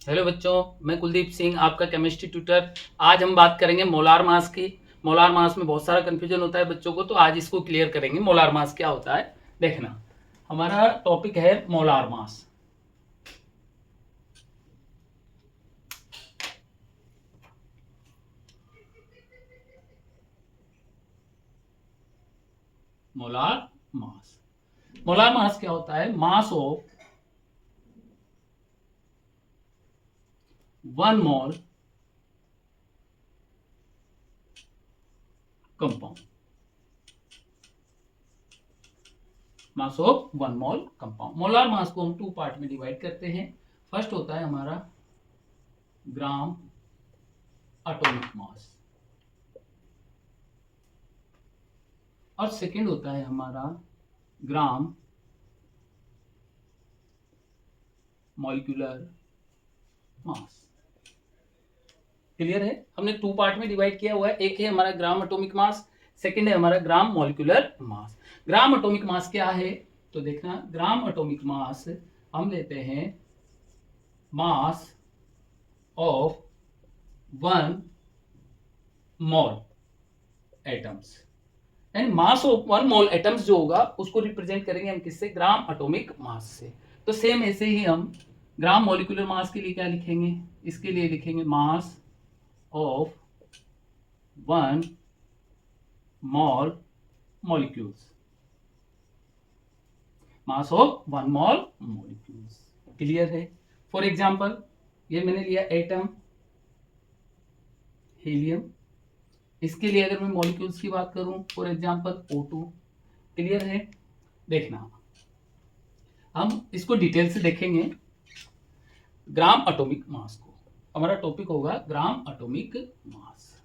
Hello बच्चों, मैं कुलदीप सिंह, आपका केमिस्ट्री ट्यूटर। आज हम बात करेंगे मोलार मास की। मोलार मास में बहुत सारा कंफ्यूजन होता है बच्चों को, तो आज इसको क्लियर करेंगे। मोलार मास क्या होता है, देखना। हमारा टॉपिक है molar mass. Molar mass. Molar mass क्या होता है? Mass of 1 mole compound. Mass of 1 mole compound. Molar mass को हम 2 पार्ट में डिवाइड करते हैं। फर्स्ट होता है हमारा ग्राम एटॉमिक मास, और सेकंड होता है हमारा ग्राम मॉलिक्यूलर मास। क्लियर है? हमने 2 पार्ट में डिवाइड किया हुआ है। एक है हमारा ग्राम एटॉमिक मास, सेकंड है हमारा ग्राम मॉलिक्यूलर मास। ग्राम एटॉमिक मास क्या है? तो देखना, ग्राम एटॉमिक मास हम लेते हैं मास ऑफ 1 मोल एटम्स। यानी मास ऑफ 1 मोल एटम्स जो होगा उसको रिप्रेजेंट करेंगे हम किससे? ग्राम एटॉमिक मास से। तो सेम ऐसे ही हम ग्राम मॉलिक्यूलर मास के लिए क्या लिखेंगे? इसके लिए लिखेंगे मास of 1 mole molecules। Mass of 1 mole molecules। Clear है? फॉर एग्जाम्पल, ये मैंने लिया एटम हीलियम। इसके लिए अगर मैं मॉलिक्यूल्स की बात करूं, फॉर एग्जाम्पल O2। क्लियर है? देखना, हम इसको डिटेल से देखेंगे। ग्राम एटॉमिक मास को, हमारा टॉपिक होगा ग्राम एटॉमिक मास।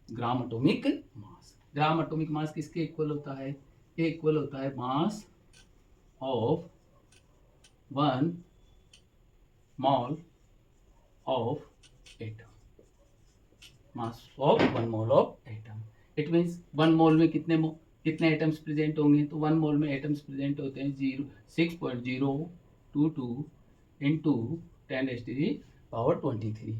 ग्राम एटॉमिक मास। ग्राम एटॉमिक मास किसके इक्वल होता है? ये इक्वल होता है mass of 1 mole of atom. Mass of 1 mole of atom. It means 1 मोल में कितने एटम्स प्रेजेंट होंगे? तो 1 मोल में एटम्स प्रेजेंट होते हैं 6.022 इंटू 10⁻⁻23।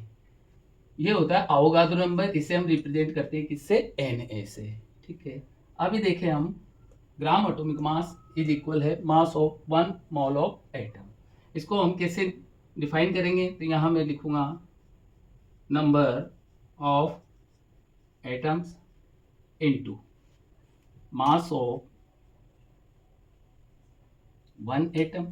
ये होता है अवोगाद्रो नंबर। इसे हम रिप्रेजेंट करते हैं किससे? Na से। ठीक है, अभी देखें हम, gram atomic mass is equal है mass of 1 mole of atom. इसको हम कैसे डिफाइन करेंगे? तो यहां मैं लिखूंगा number of atoms into mass of 1 atom.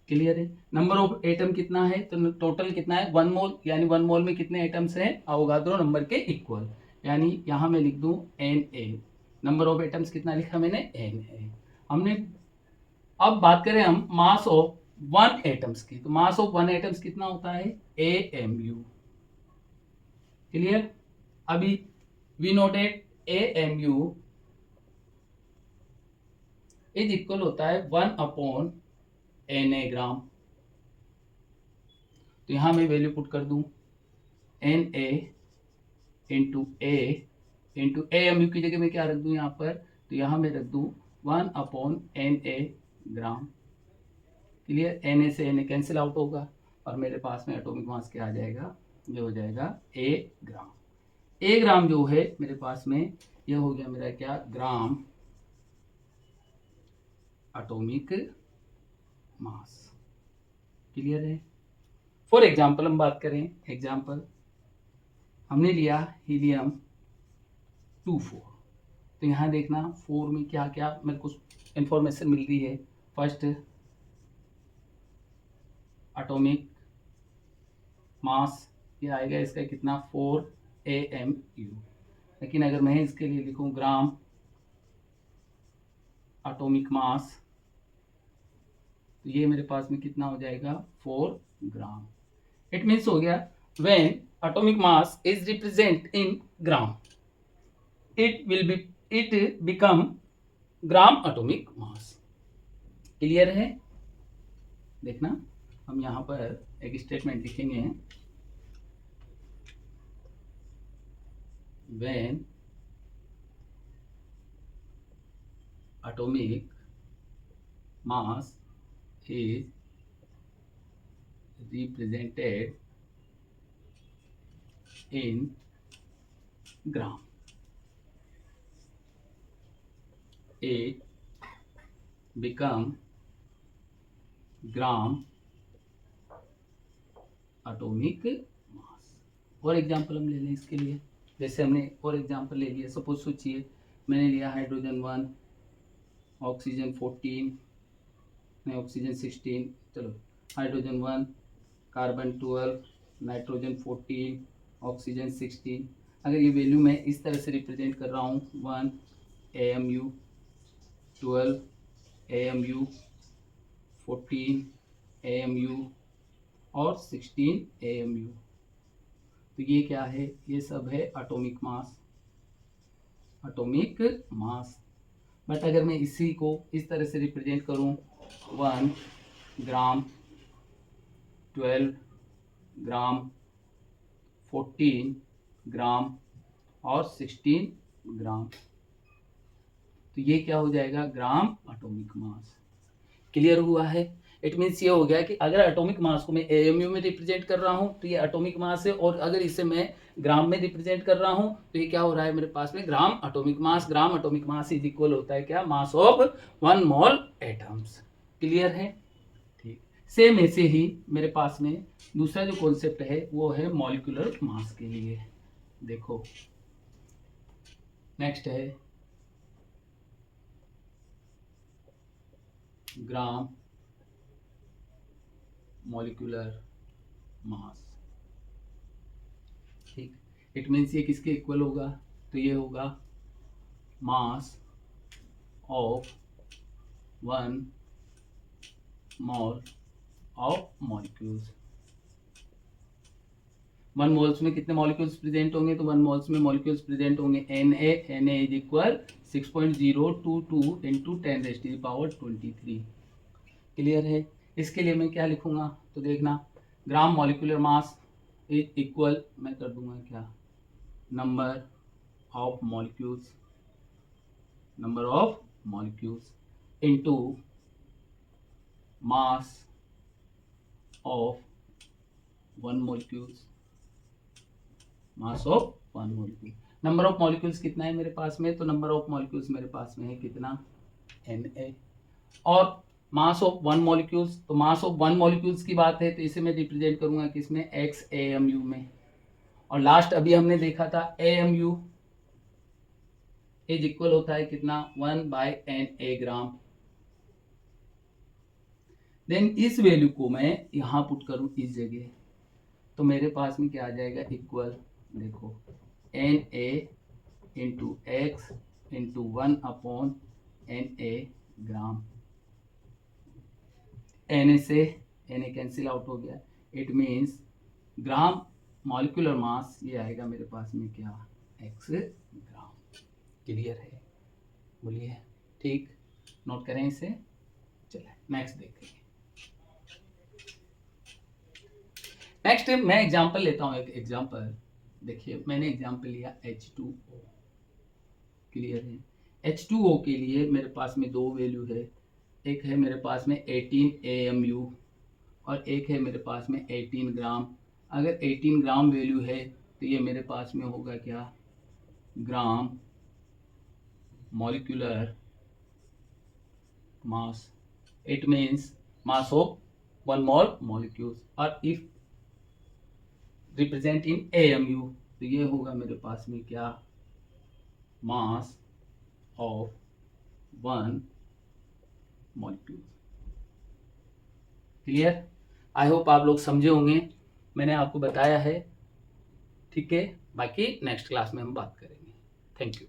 Clear है? नंबर ऑफ एटम कितना है? तो टोटल कितना है? 1 मोल। यानी 1 मोल में कितने एटम्स हैं? अवोगाद्रो नंबर के इक्वल। यानी यहां मैं लिख दूं Na। नंबर ऑफ एटम्स कितना लिखा मैंने? Na। हमने अब बात करें हम मास ऑफ 1 एटम्स की, तो मास ऑफ 1 एटम्स कितना होता है? AMU। क्लियर? अभी we noted AMU is equal होता है 1/Na ग्राम। तो यहां मैं वैल्यू पुट कर दूं Na इंटू AMU की जगह मैं क्या रख दूं यहां पर? तो यहां मैं रख दूं 1/Na ग्राम। क्लियर? Na से Na कैंसिल आउट होगा और मेरे पास में एटॉमिक मास क्या आ जाएगा? ये हो जाएगा A ग्राम। A ग्राम जो है मेरे पास में, ये हो गया मेरा क्या? ग्राम एटॉमिक मास। क्लियर है? फॉर एग्जाम्पल हम बात करें, एग्जाम्पल हमने लिया हीलियम 24। तो यहाँ देखना 4 में क्या क्या मेरे को इंफॉर्मेशन मिल रही है। फर्स्ट, एटॉमिक मास ये आएगा इसका कितना? 4 AMU। लेकिन अगर मैं इसके लिए लिखूं ग्राम एटॉमिक मास, तो ये मेरे पास में कितना हो जाएगा? 4 ग्राम। इट मीन्स हो गया, when atomic mass is represent in gram, it become gram atomic mass. Clear है? देखना, हम यहां पर एक स्टेटमेंट लिखेंगे। when atomic mass is represented in gram, it become gram atomic मास। और एग्जांपल हम ले लें इसके लिए, जैसे हमने और एग्जांपल ले लिया, सपोज सोचिए मैंने लिया हाइड्रोजन 1, ऑक्सीजन 14, नहीं ऑक्सीजन 16, चलो हाइड्रोजन 1, कार्बन 12, नाइट्रोजन 14, ऑक्सीजन 16। अगर ये वैल्यू मैं इस तरह से रिप्रेजेंट कर रहा हूँ 1 AMU, 12 AMU, 14 AMU और 16 AMU, तो ये क्या है, ये सब है atomic mass, atomic mass. But अगर मैं इसी को इस तरह से रिप्रेजेंट करूं 1 ग्राम, 12 ग्राम, 14 ग्राम और 16 ग्राम, तो ये क्या हो जाएगा, ग्राम एटॉमिक मास। क्लियर हुआ है? इट मीन्स ये हो गया कि अगर एटॉमिक मास को मैं AMU में रिप्रेजेंट कर रहा हूं तो ये एटॉमिक मास है, और अगर इसे मैं ग्राम में रिप्रेजेंट कर रहा हूं तो ये क्या हो रहा है मेरे पास में, ग्राम atomic mass. Gram atomic mass is equal होता है क्या, मास ऑफ 1 मोल एटम्स। क्लियर है? ठीक। सेम ऐसे ही मेरे पास में दूसरा जो कॉन्सेप्ट है वो है मॉलिक्यूलर मास के लिए। देखो नेक्स्ट है ग्राम मॉलिक्यूलर मास। ठीक, इट मीन्स ये किसके इक्वल होगा, तो ये होगा मास of 1 mole of molecules. 1 moles में कितने मॉलिक्यूल्स प्रेजेंट होंगे, तो 1 मोल्स में मॉलिक्यूल्स प्रेजेंट होंगे Na is equal 6.022 into 10⁻23। Clear है? इसके लिए मैं क्या लिखूंगा, तो देखना gram molecular mass is equal, मैं कर दूंगा क्या, number of molecules, number of molecules into mass of 1 molecules, mass of 1 molecule. Number of molecules कितना है मेरे पास में, तो नंबर ऑफ मॉलिक्यूल्स मेरे पास में है कितना, Na। और मास ऑफ 1 मॉलिक्यूल्स, तो मास ऑफ 1 मॉलिक्यूल्स की बात है तो इसे मैं रिप्रेजेंट करूंगा किसमें, x AMU में। और लास्ट अभी हमने देखा था AMU इज इक्वल होता है कितना, 1/Na ग्राम। देन इस वैल्यू को मैं यहां पुट करूं इस जगह, तो मेरे पास में क्या आ जाएगा, इक्वल, देखो Na into x into 1/Na ग्राम। Na से Na कैंसिल आउट हो गया, it means gram molecular mass ये आएगा मेरे पास में क्या, x ग्राम। क्लियर है? बोलिए। ठीक, नोट करें इसे। चलिए नेक्स्ट देखेंगे। नेक्स्ट मैं एग्जांपल लेता हूं, एक एग्जांपल देखिए, मैंने एग्जांपल लिया H2O। क्लियर है? H2O के लिए मेरे पास में दो वैल्यू है, एक है मेरे पास में 18 AMU और एक है मेरे पास में 18 ग्राम। अगर 18 ग्राम वैल्यू है तो ये मेरे पास में होगा क्या, gram molecular mass. It means mass of 1 mole molecules. और इफ रिप्रेजेंट इन AMU तो ये होगा मेरे पास में क्या, मास of 1 molecule. Clear? I hope आप लोग समझे होंगे, मैंने आपको बताया है। ठीक है, बाकी नेक्स्ट क्लास में हम बात करेंगे। Thank you.